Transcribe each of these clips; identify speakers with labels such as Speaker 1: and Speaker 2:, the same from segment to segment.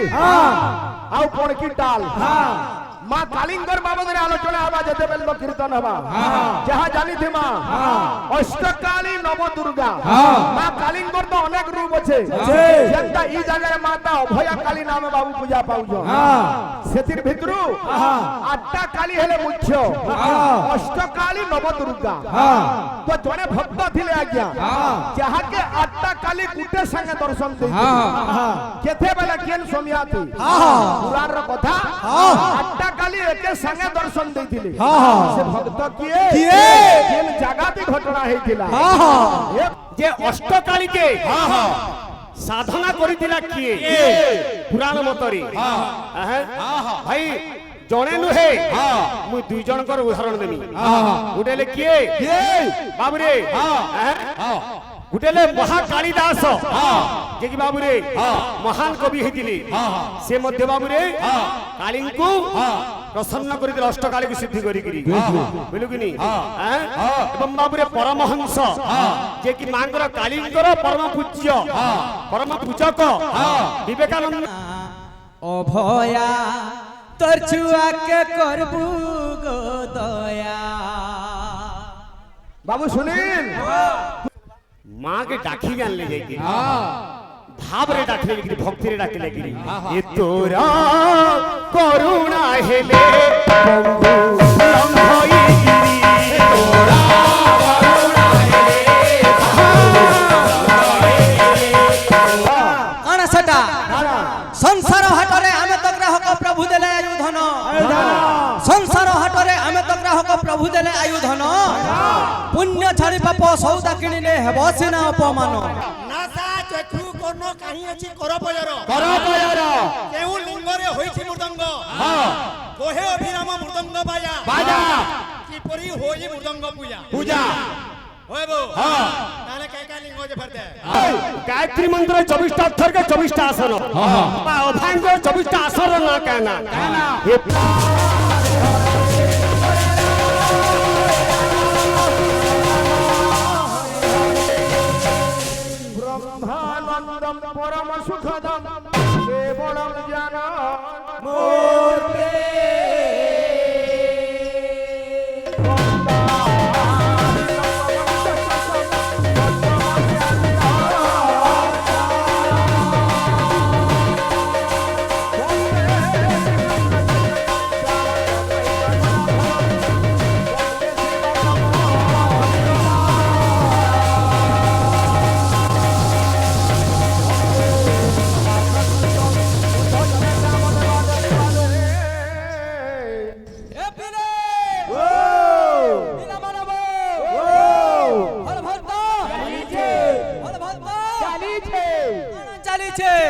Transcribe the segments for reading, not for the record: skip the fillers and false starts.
Speaker 1: आउ कोण की टाल माँ कालिंगर बाबद आलोचना हवा जते बेल कीर्तन हवा जहाँ जानी थी माँ अष्टकाली नव दुर्गा माँ कालिंगर तो अनेक रूप अच्छे जनता ई जगह माता अभया काली नाम बाबू पूजा पाउछ सेतिर भितरु आठटा काली हेले मुख्य अष्टकाली नव दुर्गा तो जने भक्त थिले आज्ञा जहाँ के आठटा काली गुटे संगे दर्शन दे केथे बेला केन सोमिया थी पुराण रो कथा आठटा काली एके संगे दर्शन देथिले से भक्त किए केन जगाती घटना हेतिला
Speaker 2: जे अष्टकाली के साधना करितिला किए पुराण मतरी भाई जणे नुहे मु दुई जनकर उदाहरण देमी गुटेले किए बाबुरे गुटेले महाकालीदास जे कि बाबुरे महान कवि हेतिले से मध्य बाबुरे काली को प्रसन्न करिदिल अष्टकाली को सिद्धि करिकरी बुझलु कि नी एवं बाबुरे परमहंस जे कि मांगर कालींकर परम पूज्य परम पूजक विवेकानंद
Speaker 3: अभया तोर छुआ के करबू गो दया
Speaker 1: बाबू सुनील
Speaker 2: माँ के डाकी जान ले जाएगी भाव रे डाकले लेकिन भक्ति रे डाकले लेकिन ये तोरा करुणा हेले बंधु लंघई गिरी तोरा करुणा हेले
Speaker 3: कण सेटा संसार हाटरे आमे तो ग्राहक प्रभु देले आयुधन संसार हाटरे आमे तो ग्राहक प्रभु देले आयुधन पुण्य छाड़ी पाप सौदा किनिले हेबो सिना अपमान
Speaker 4: नासा चक्षु कोन काहि अछि करपयर केहु लिंगरे होइछि मृदंग कोहे अभिराम मृदंग बाजा किपरि होई मृदंग पूजा होएबो ताने काय लिंग जे फरते
Speaker 2: गायत्री मंत्र 24 टा अक्षर के 24 टा आसन बा अभांग 24 टा आसन ना कहना
Speaker 1: ब्रह्मानंदम परम सुखदम केवलम ज्ञान मूर्ति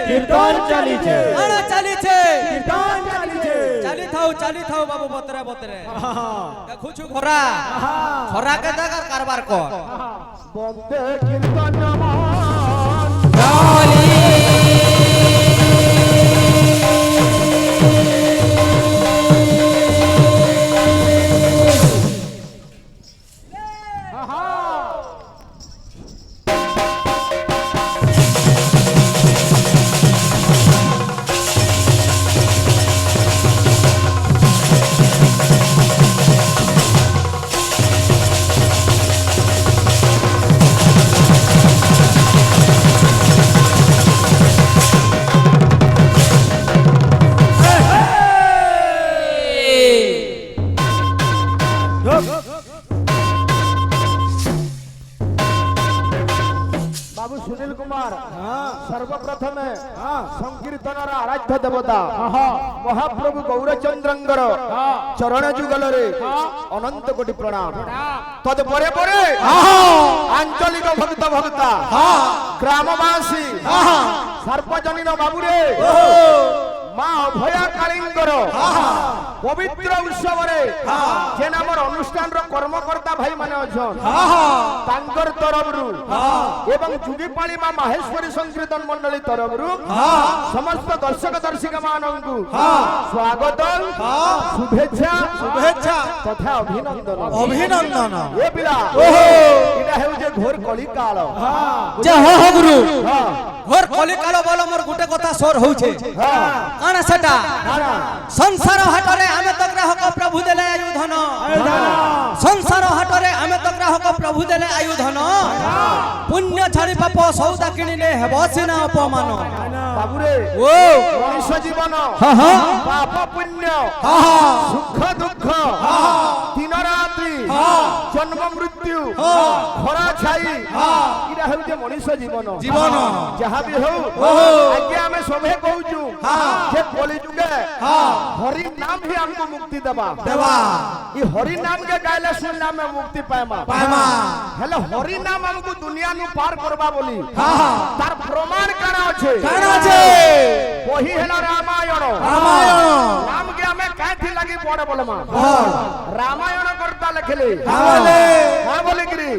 Speaker 3: कीर्तन चाली छे अण चाली छे कीर्तन चाली छे चाली थाओ बाबू बतरे देखु छु खरा के दगर कारबार को
Speaker 1: बंदे कीर्तन मान
Speaker 3: चाली
Speaker 1: बाबू सुनील कुमार सर्वप्रथम संकीर्तन आराध्य देवता महाप्रभु गौरचंद्रंगर चरण जुगल अनंत कोटि प्रणाम तदपरे परे आंचलिक भक्त भक्ता ग्रामवासी सार्वजनिक बाबूरे माँ अभया कालींगर पवित्र उत्सव जेन आमर अनुष्ठान कर्मकर्ता भाई माने अछन तांकर तरफरु एवं जुगीपाली माँ माहेश्वरी संकीर्तन मंडली तरफरु समस्त दर्शक दर्शिका मानंकु स्वागत शुभेच्छा तथा अभिनंदन ए पिला इडा हेउ जे घोर कली काल
Speaker 3: जय हो गुरु ঘোর কলিকাল বল মোর গুটে কথা সোর হউছে কাণ সেটা সংসার হাটরে আমি তো গ্রাহক প্রভু দেলে আয়ু ধন সংসার হাটরে আমি তো গ্রাহক প্রভু দেলে আয়ু ধন পুণ্য ছাড়ি পাপ সৌদা কিনিলে হেব সিনা অপমান
Speaker 1: বাবুরে
Speaker 3: ও
Speaker 1: মনুষ্য জীবন পাপ পুণ্য সুখ দুঃখ দিন রাত্রি জন্ম মৃত্যু খরা ছাই এটা হচ্ছে মনুষ্য জীবন
Speaker 3: জীবন
Speaker 1: যাহা বি হউ আগে আমি সবে কହୁଛୁ যে কলি যুগে হরি নাম হি हमको মুক্তি দেবা এই হরি নাম के গাইলে শুনলে আমি মুক্তি পাইমা হেলে হরি নাম हमको দুনিয়া নু পার করবা বলি তার প্রমাণ কার আছে বহি হেলা রামায়ণ নাম के আমি কাইথি লাগি পড়ে বলমা রামায়ণ করতা লেখলে হ্যাঁ বলি গিরি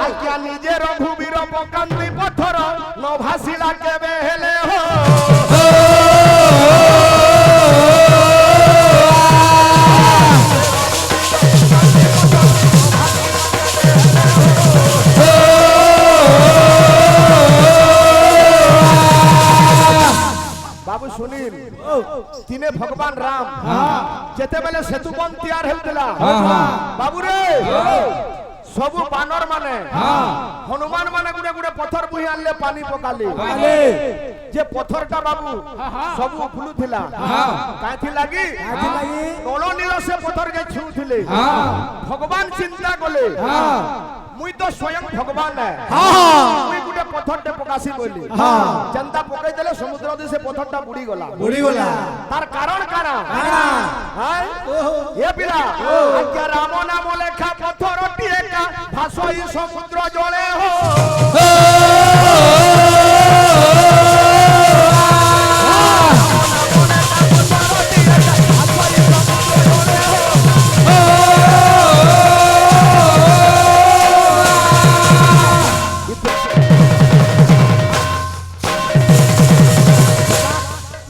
Speaker 1: আজ্ঞা নিজে রঘুবীর পকান্তি পথর ন ভাসিলা কেবে হেলে হো बाबू सुनील तिने भगवान राम जेते बेले सेतु बन तैयार हेउतला बाबू रे सबु बानर माने हनुमान माने गुडे गुडे पत्थर बुही आनले पानी पकाली जे पत्थरटा बाबू सबु फुलुथिला काथि लागी नलो नील से पत्थर के छुथिले भगवान चिंता कले मुई तो स्वयं भगवान है मुई गुडे पत्थरटे पकासी बोली जनता पकई देले समुद्र दे से पत्थरटा बुड़ी गला तार कारण काना हां ए पिला आज्ञा राम नाम लेखा पत्थरटी एका भासई समुद्र जले हो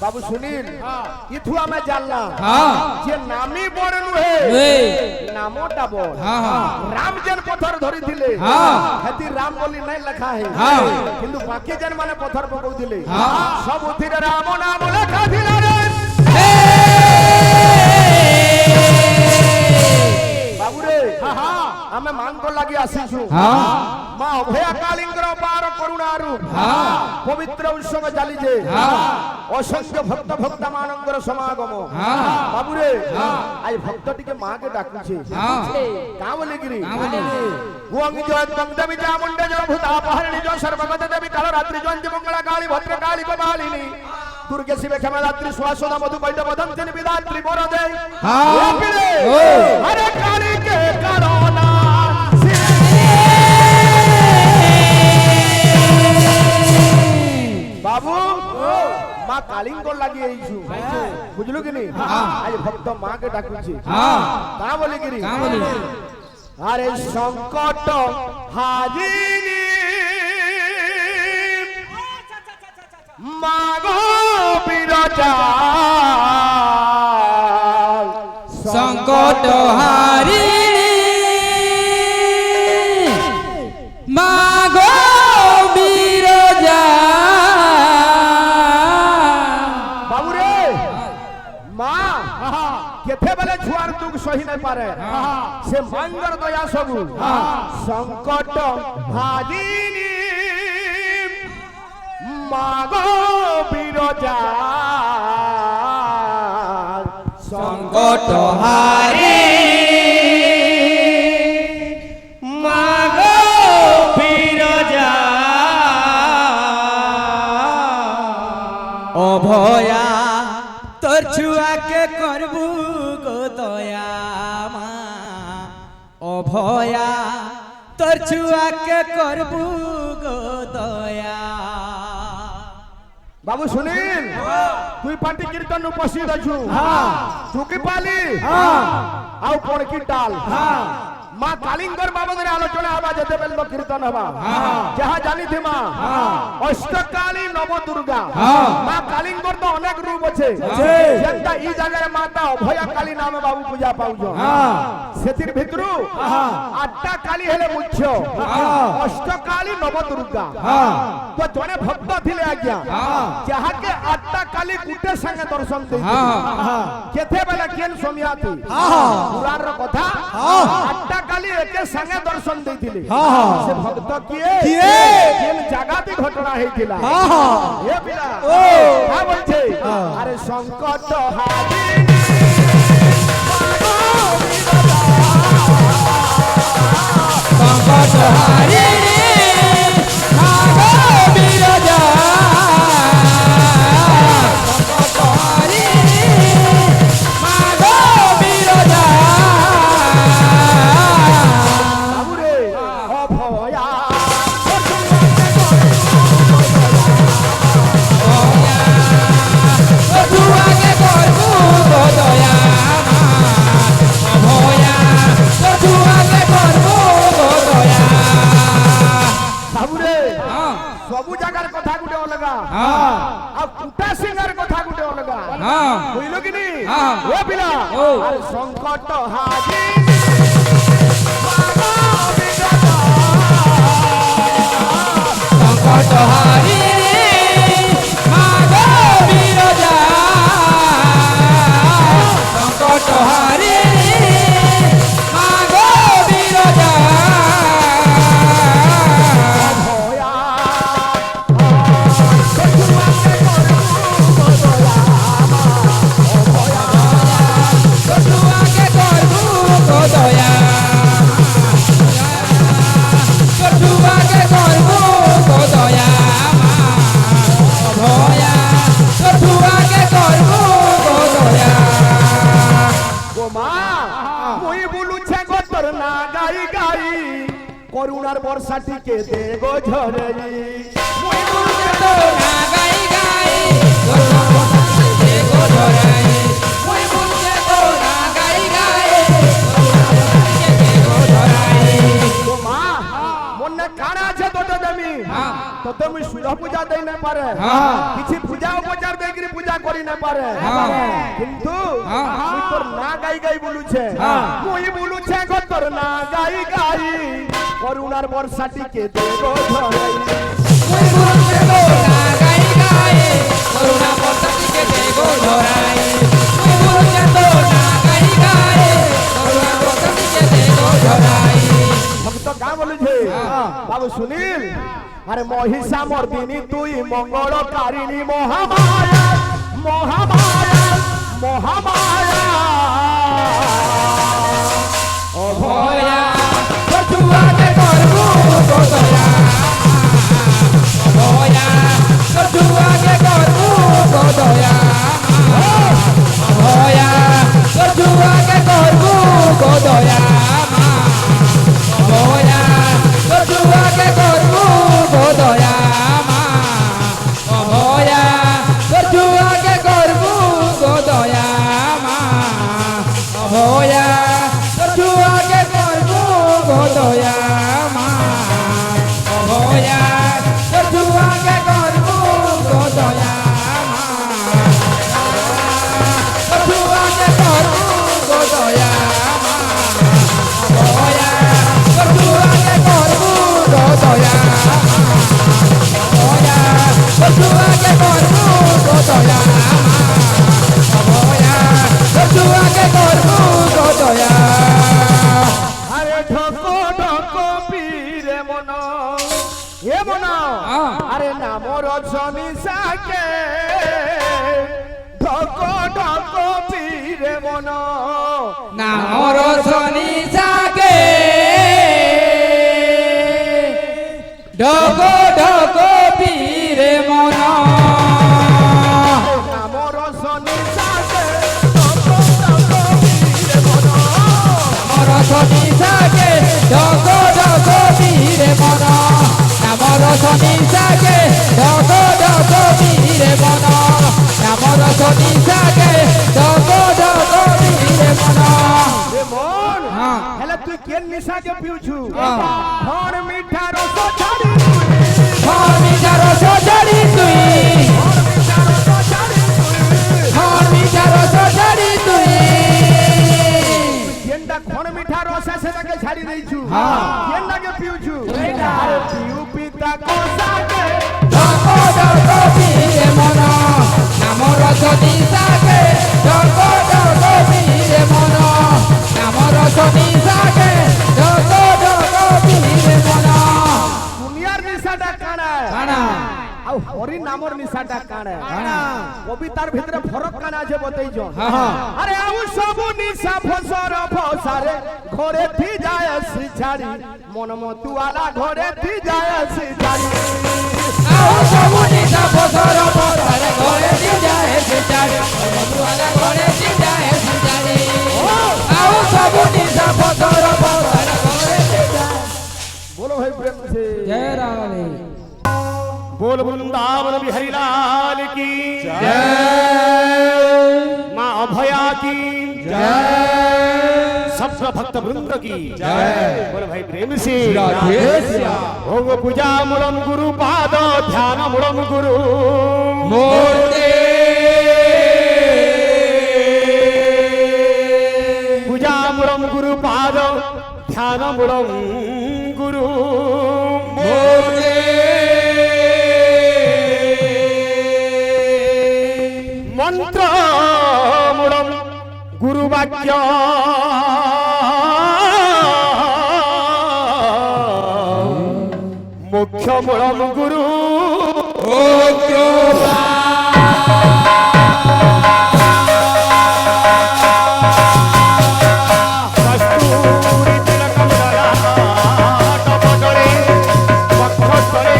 Speaker 1: बाबू सुनील इथु हमें जानला जे नामी बड़ नुहे नामोटा बड़ राम जन पत्थर धरि थिले हेती राम बोली नहीं लिखा है किंतु बाकी जन माने पत्थर पकौ दिले सब उथिरे राम नाम लिखा थिला रे बाबू रे हमें मान को लागि आसीछु मां अभय कालिंगर पार करुणा रूप पवित्र उत्सव जाली जे असंख्य भक्त भक्त मानंगर समागम बाबू रे आज भक्त टिके मां के डाकुछे का बोले गिरी गुंग जो गंगदेवी चामुंडे जो भूता पहरणी जो सर्वगत देवी काल रात्रि जो अंज मंगला काली भद्र काली कपालिनी दुर्गे शिवे क्षमा रात्रि स्वासोदा मधु बैठ बदन जन विदात्री बोर दे अरे काली के करोना बाबू मां कालिंग लगी आईछु बुझलु कि नहीं आज भक्त मां के डाकुछि का बोली गिरी अरे संकट हाजिनी मागो बिरजा
Speaker 5: संकट हारिणी मागो बिरजा
Speaker 1: बाबू रे मां केथे बेले छुआर दुख सही नहीं पारे से मंगर दया सबु संकट हाजिनी मागो बिरजा
Speaker 5: संकट हारिणी मागो बिरजा
Speaker 3: অভয়া তোর ছুয়াকে করবু গো দয়া মা অভয়া তোর ছুয়াকে করবু গো দয়া
Speaker 1: बाबू सुनील तुई पार्टी कीर्तन उपस्थित अछु चुकी पाली आउ कोण की टाल मां कालिंगर बाबा आलोचना हवा जते बेल कीर्तन हवा जहां जानी थी मां अष्टकाली नव दुर्गा मां कालिंगर तो অনেক রূপ আছে যেটা এই জায়গায় মাতা অভয়া কালী নামে বাবু পূজা পাউছ সেতির ভিতরু আটটা কালী হেলে মুখ্য অষ্টকালী নবদুর্গা তো জনে ভক্ত থিলে আজ্ঞা যাহাকে আটটা কালী গুটে সঙ্গে দর্শন দেইছে কেতেবেলে কেন সমিয়াতি পুরাণর কথা আটটা কালী একে সঙ্গে দর্শন দেইতিলে সে ভক্ত কিয়ে কেন জাগাতে ঘটনা হইতিলা এ পিলা ও হ্যাঁ বলছে আরে সংকট হারিনি
Speaker 5: সংকট হারিনি মাগো বিরজা সংকট হারিনি মাগো বিরজা
Speaker 1: বাবুরে অভয়া
Speaker 5: তুয়াকে করবু গো দয়া অভয়া তুয়াকে করবু গো দয়া
Speaker 1: বাবুরে সবু জায়গার কথা গুটে অলগা আর কুটা সিংহার কথা গুটে অলগা বুঝলো কি নি ও পিলা আর সংকট হাজির
Speaker 5: সংকট হারিনি মাগো বিরজা সংকট হারিনি মাগো বিরজা
Speaker 1: ভয়া
Speaker 5: তুয়াকে করবু গো দয়া তুয়াকে করবু গো দয়া অভয়া তুয়াকে করবু গো দয়া
Speaker 1: গো মা মই বলুছে গো তোর না গাই গাই করুণার বর্ষাটিকে দে গো ঝরে মই বলুছে
Speaker 5: তো না গাই গাই দে গো ধরাই মই বুঝে তো না গাই গাই দে গো ধরাই
Speaker 1: গো মা মনে কানা আছে তোতে দেমি তোতে মুই সুর পূজা দেই না পারে কিছু পূজা উপচার দেই করি পূজা করি না পারে কিন্তু মুই তোর না গাই গাই বলুছে মুই বলুছে গো তোর না গাই গাই করুণার বর্ষাটিকে দে গো ঝরে
Speaker 5: মই বুঝে তো না গাই গাই করুণা পতাকে দে গো ধরাই মই বুঝে তো না গাই গাই করুণা পতাকে দে গো ধরাই
Speaker 1: ভক্ত গা বলুছে বাবু সুনীল আরে মহিষা মর্দিনী তুই মঙ্গলকারিণী মহামায়া মহামায়া মহামায়া
Speaker 5: অভয়া তুয়াকে করবু গো দয়া অভয়া তুয়াকে করবু গো দয়া অভয়া তুয়াকে করবু গো দয়া অভয়া তুয়াকে করবু গো দয়া অভয়া তুয়াকে করবু গো দয়া অভয়া তুয়াকে করবু গো দয়া অভয়া তুয়াকে করবু গো দয়া তুয়াকে করবু গো দয়া অভয়া তুয়াকে করবু গো দয়া অভয়া তুয়াকে করবু গো দয়া অভয়া তুয়াকে করবু গো দয়া
Speaker 1: আরে ঢকো ঢকো পীরে মন এ মন আরে নাম রজনী সাকে ঢকো ঢকো পীরে মন
Speaker 5: নামর শনি সাকে ঢকো ঢকো পীরে মন
Speaker 1: নাম রজনী সাকে ঢকো ঢকো পীরে মন
Speaker 5: নামর শনি সাকে ঢকো ঢকো পীরে মন নামর শনি সাকে ঢকো ঢকো পীরে মন নামর শনি সাকে ঢকো ঢকো পীরে মন
Speaker 1: এ মন
Speaker 5: হ্যাঁ।
Speaker 1: হেলে তুই কেন নিশাকে পিউছু
Speaker 5: হ্যাঁ।
Speaker 1: ঘর মিঠা রস ছাড়ি
Speaker 5: মিঠা রস ছাড়ি তুই
Speaker 1: ঘর মিঠা রস ছাড়ি তুই সেটাকে ছাড়ি দেইছু
Speaker 5: হ্যাঁ।
Speaker 1: কেন লাগে পিউছু আরে পিউ পিতা কোসাকে
Speaker 5: ঢক ঢক বীরে মন নামর সনি সাকে ঢক ঢক বীরে মন নামর সনি সাকে ঢক ঢক বীরে মন
Speaker 1: দুনিয়ার নিশাটা কানা
Speaker 5: কানা
Speaker 1: আউ হরি নামর নিশাটা কানা
Speaker 5: কানা
Speaker 1: কবিতার ভিতরে ফরক কানা আছে বতেইছন
Speaker 5: হ্যাঁ
Speaker 1: আরে আউ সবু নিশা ফসর ফসারে ঘরে থি যায় আসি ছাড়ি মন মতুয়ালা ঘরে থি যায় আসি ছাড়ি
Speaker 5: আও সবুনি সাপসর পরে ঘরে দি যায় সিচারে মধুয়ালা ঘরে দি যায় সিচারে আও সবুনি সাপসর পরে ঘরে দি যায়
Speaker 1: बोलो भाई प्रेम से
Speaker 5: जय राधे
Speaker 2: बोल वृंदावन बिहारी लाल की
Speaker 5: जय
Speaker 2: माँ अभया की
Speaker 5: जय
Speaker 2: सब भक्त वृंद की
Speaker 5: जय
Speaker 2: बोल भाई प्रेम से
Speaker 5: राधे श्याम
Speaker 2: भोग पूजा मूलम गुरु पाद ध्यान मूलम गुरु
Speaker 5: मूर्ति
Speaker 2: पूजा मूलम गुरु पाद ध्यान मूलम गुरु
Speaker 5: मूर्ति
Speaker 2: मंत्र मूलम गुरु वाक्य मोक्ष मूलम गुरु कस्तूरी तिलकम ललाट पटले वक्षस्थले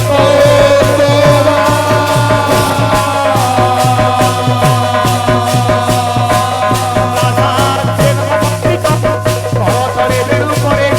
Speaker 2: राधार्थे नमस्कृतं करतले बिरुपरे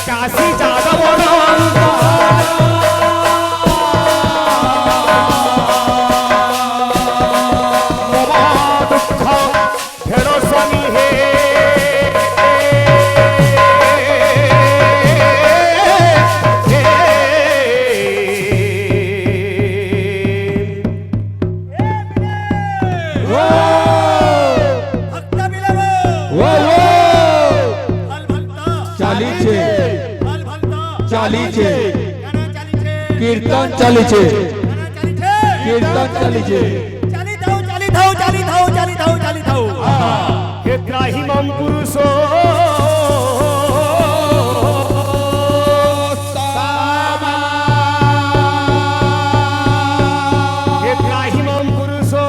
Speaker 2: काशी जादव दुख फेरो स्वामी हे
Speaker 4: भक्त बिलव फल भक्ता
Speaker 5: ચાલીছে
Speaker 4: फल भक्ता
Speaker 5: ચાલીছে
Speaker 4: गाना चालीछे
Speaker 5: કીર્તન ચાલીছে
Speaker 4: गाना चालीछे
Speaker 5: કીર્તન ચાલીছে
Speaker 4: चाली थाओ चाली थाओ चाली थाओ चाली थाओ चाली थाओ
Speaker 2: हे ग्राहिमं पुरुषो हे ग्राहिमं पुरुषो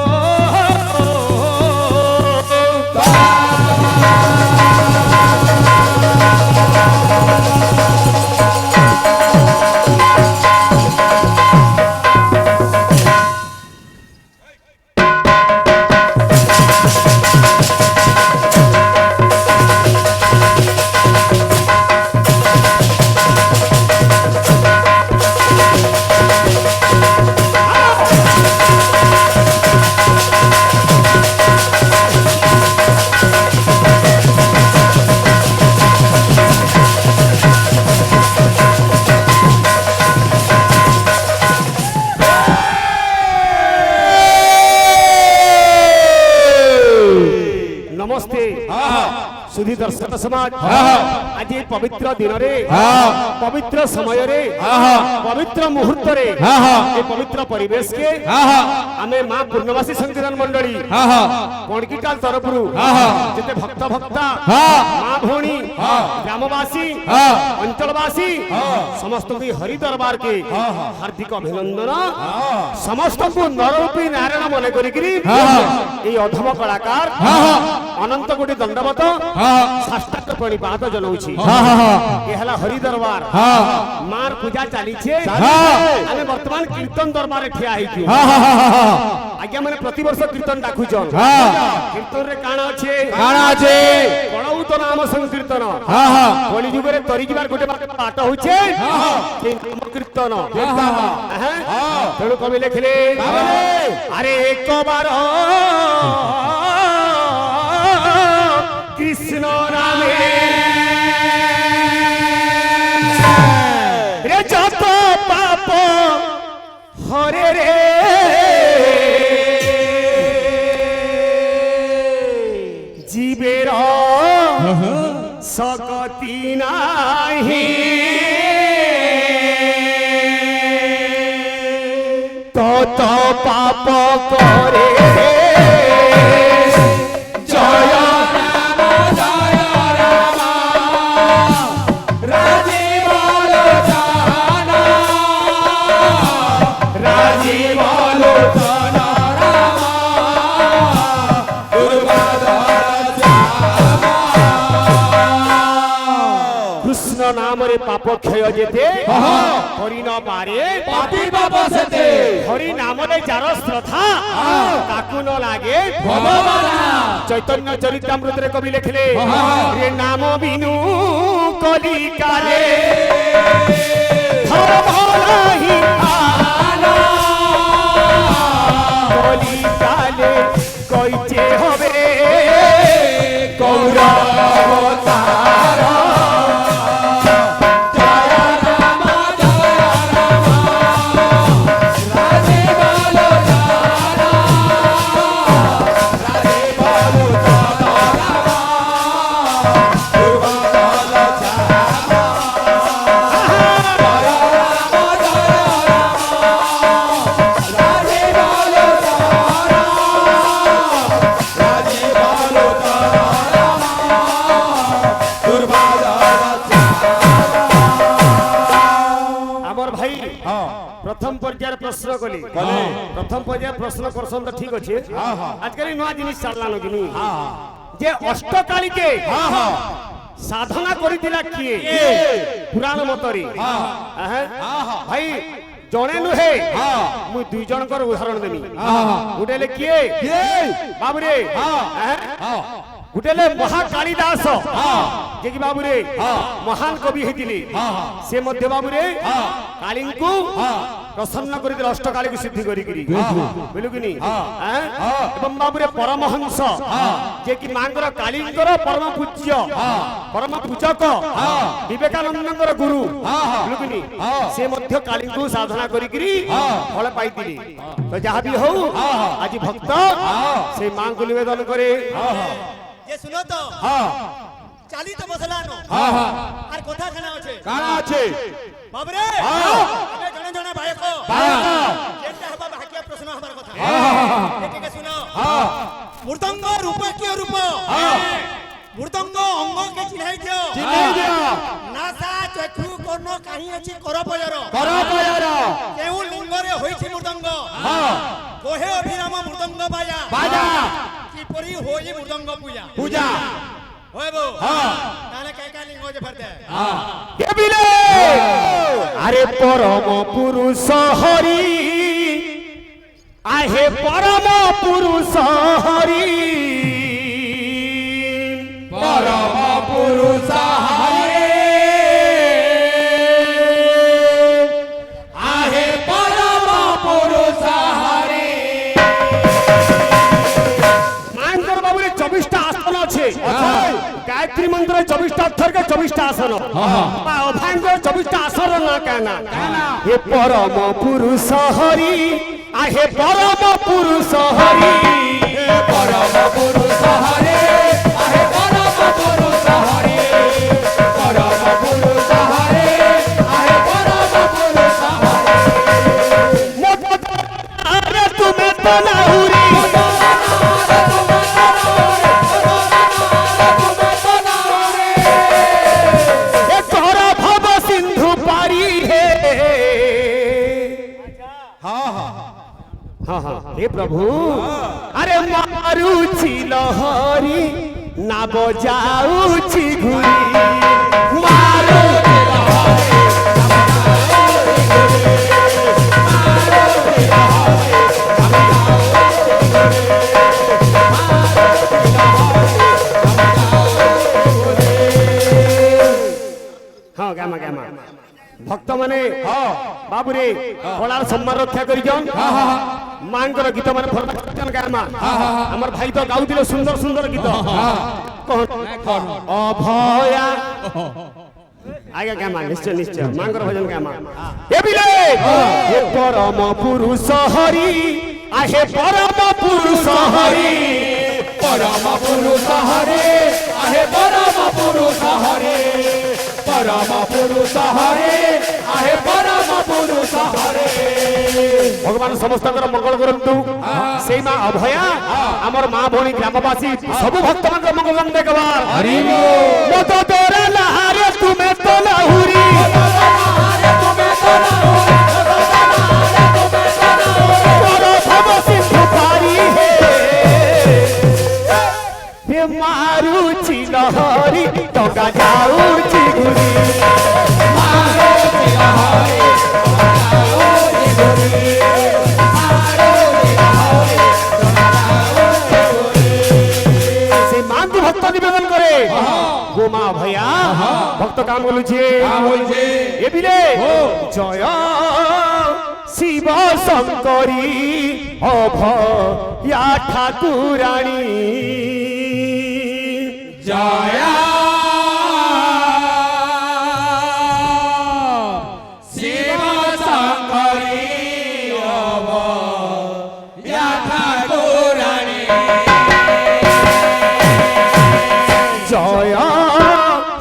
Speaker 2: नमस्ते सुधी दर्शक समाज আজ এই পবিত্র দিনরে
Speaker 1: হ্যাঁ।
Speaker 2: পবিত্র সমୟରେ
Speaker 1: হ্যাঁ।
Speaker 2: পবিত্র মুহূর্তরে
Speaker 1: হ্যাঁ।
Speaker 2: এই পবিত্র পরিবেশকে
Speaker 1: হ্যাঁ।
Speaker 2: ଆମେ ମା ପୂର୍ଣ୍ଣବାସୀ ସଂକୀର୍ତ୍ତନ ମଣ୍ଡଳୀ
Speaker 1: হ্যাঁ।
Speaker 2: କଣକିଟାଲ ତରଫରୁ
Speaker 1: হ্যাঁ।
Speaker 2: ଯେତେ ଭକ୍ତ ଭକ୍ତା
Speaker 1: হ্যাঁ।
Speaker 2: ମା ଭଉଣୀ ଗ୍ରାମବାସୀ
Speaker 1: হ্যাঁ।
Speaker 2: ଅଞ୍ଚଳବାସୀ ସମସ୍ତଙ୍କୁ ଏହି ହରି ଦରବାରକେ ହାର୍ଦ୍ଦିକ ଅଭିନନ୍ଦନ ସମସ୍ତଙ୍କୁ ନରରୂପୀ ନାରାୟଣ ମନେ କରିକିରି এই অধମ କଳାକାର ଅନନ୍ତ କୋଟି ଦଣ୍ଡବତ ସାଷ୍ଟାଙ୍ଗ ପ୍ରଣିପାତ ଜଣାଉଛି ଏ ହେଲା ହରି ଦରବାର ମାର ପୂଜା ଚାଲିଛେ ଆମେ ବର୍ତ୍ତମାନ କୀର୍ତ୍ତନ ଦରବାରରେ ଠିଆ ହେଇଛୁ ଆଜ୍ଞା ମାନେ ପ୍ରତିବର୍ଷ କୀର୍ତ୍ତନ ଡାକୁଛନ୍ କୀର୍ତ୍ତନରେ କାଣା ଅଛି
Speaker 1: কানা আছে
Speaker 2: କଳଉତ ନାମ ସଂକୀର୍ତ୍ତନ କଳି ଯୁଗରେ ତରି ଯିବାର ଗୋଟେ ବାଟ ହଉଛେ ସେଇ ନାମ କୀର୍ତ୍ତନ ତେଣୁ କବି ଲେଖିଲେ ଆରେ ଏକ ବାର কৃষ্ণ নামে রে যত পাপ হরে রে জীবের সকতি নাহি তত পাপ করে জয় কৃষ্ণ নামরে পাপ ক্ষয় যেতে হরি ন পারে
Speaker 5: পাপী পাপ সেতে
Speaker 2: হরি নামরে যার শ্রদ্ধা তাকু ন লাগে
Speaker 5: ভগবানা
Speaker 2: চৈতন্য চরিতামৃতরে কবি লেখিলে রে নাম বিনু কলিকালে ধর্ম নাহি আনা কলিকালে কইছে হবে কৌরব প্রথম পর্যায়ের প্রশ্ন কলি প্রথম পর্যায়ের প্রশ্ন করছেন তো ঠিক আছে আজকাল নয়া জিনিস চালানো কিনি যে অষ্টকালীকে সাধনা করিলা কিয়ে পুরাণ মতরে ভাই জনে নুহে মু দুই জনকর উদাহরণ দেমি গোটেলে কিয়ে বাবুরে গোটেলে মহাকালীদাস যে কি বাবুরে মহান কবি হইতিলি সে মধ্যে বাবুরে কালীଙ୍କୁ প্রসন্ন করে দিল অষ্টকালীকে সিদ্ধি করি বুঝলু কি নি এবং বাবুরে পরমহংস যে কি মাঙ্গর কালীঙ্কর পরম পূজ্য পরম পূজক বিবেকানন্দঙ্কর গুরু বুঝলু কি নি সে মধ্যে কালীଙ୍କୁ সাধনা করি ফল পাইতিলি তো যাহা বি হউ আজি ভক্ত সেই মাঙ্গু নিবেদন করে
Speaker 4: যে শুনো তো চালি তো বসলা নো আর কথা খানা আছে
Speaker 1: কানা আছে
Speaker 4: বাবরে আমি জনে জনে ভাইক যেটা হবা ভাগ্য প্রশ্ন হবার কথা এটাকে শুনো মৃদঙ্গ রূপ কি রূপ মৃদঙ্গ অঙ্গ কে চিনাই দিও নাসা চক্ষু কর্ণ কাহি আছে করপয়র কেউ লিঙ্গরে হইছে মৃদঙ্গ কোহে অভিরাম মৃদঙ্গ বাজা কিপরি হই মৃদঙ্গ পূজা হইব তাহলে কাইকা লিঙ্গ যে ফরতে
Speaker 2: কেবিলে আরে পরম পুরুষ হরি আহে পরম পুরুষ হরি
Speaker 5: পরম পুরুষ হরে আহে পরম পুরুষ হরে
Speaker 2: মাঙ্কর বাবুরে 24টা আসন আছে গায়ত্রী মন্ত্রে 24টা অক্ষরকে 24টা আসন অভাঙ্গর 24টা আসন না কেনা হে পরম পুরুষ হরি আহে পরম পুরুষ হরি
Speaker 5: পরম পুরুষ হরে আহে পরম পুরুষ হরে পরম
Speaker 2: তো লাহুরি এ কর ভব সিন্ধু পারি হে
Speaker 6: हाँ हाँ
Speaker 2: हाँ हाँ हे प्रभु अरे मारुची लहरी ना बजाऊची घुरी मारुची हाँ गामा गामा भक्त माने बाबुरे कलार सम्मान रक्षा करिजन मांकर गीत माने फरमान गामा हमर भाई तो गाउदिले सुंदर सुंदर गीत कोन अभया आगे गामा निश्चय निश्चय मांकर भजन गामा ए बिले हे परम पुरुष हरि आहे परम पुरुष हरि
Speaker 6: परम पुरुष हरे आहे परम पुरुष हरे परम पुरुष हरे आहे परम पुरुष हरे
Speaker 2: भगवान समस्त मंगल करंतु सेई मां अभया हमर मां भौणी ग्रामवासी सब भक्त मन मंगल देखबार
Speaker 6: हरि
Speaker 2: मत तोरा लहारे तुमे तो लाहुरी तोरा भव सिंधु पारी हे मारुची लहरी टंगा जाऊची घुरी से मांग भक्त निवेदन करे गोमा भैया भक्त काम बोलुछे ए बिरे जय शिव शंकरी अभया ठाकुराणी
Speaker 6: जया शिव शंकरी अभया ठाकुराणी
Speaker 2: जय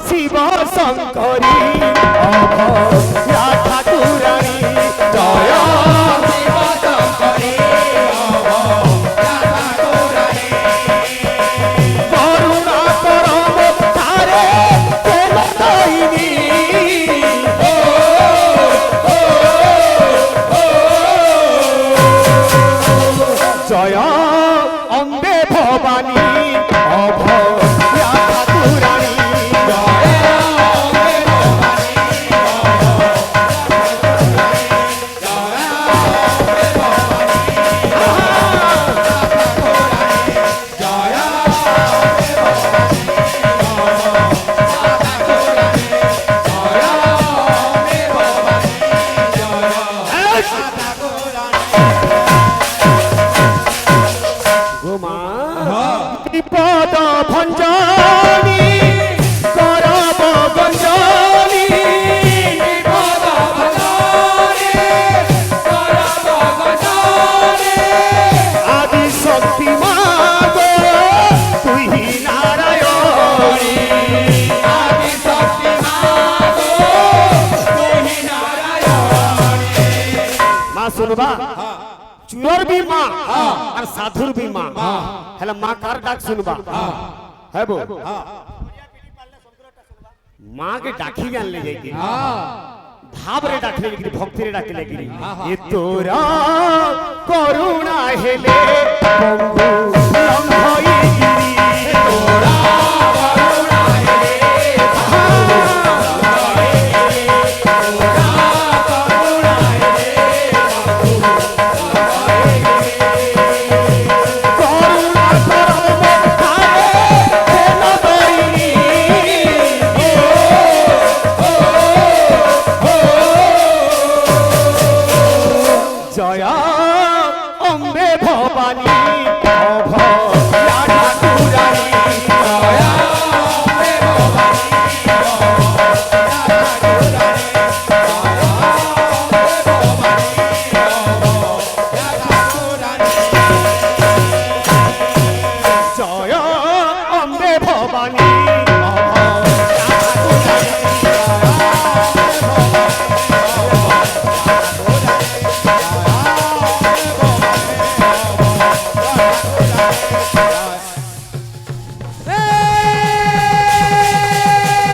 Speaker 2: शिव शंकरी अभया ठाकुराणी जय
Speaker 6: शिव शंकरी अभया ठाकुराणी
Speaker 2: करुणा करम तारे तेल दायिनी जय अम्बे भवानी अभया ठाकुराणी বিপদ ভঞ্জনী করব গঞ্জনী
Speaker 6: বিপদ ভজনে করব ভজনে
Speaker 2: আদি শক্তি মাগো তুই নারায়ণী
Speaker 6: আদি শক্তি মাগো তুই নারায়ণী
Speaker 2: মা শুনবা চুরর भी माँ और साधुर भी माँ हेला माँ कार डाक सुनबा है बो माँ के डाकी जान ले जाएगी भाव रे डाकले लेकिन भक्ति रे डाकले लेकिन ये तोरा करुणा हेले बंधु लंघई गिरी तोरा
Speaker 6: करुणा हेले
Speaker 2: करुणा करम तारे तेल दायिनी जय अम्बे भवानी अभया ठाकुराणी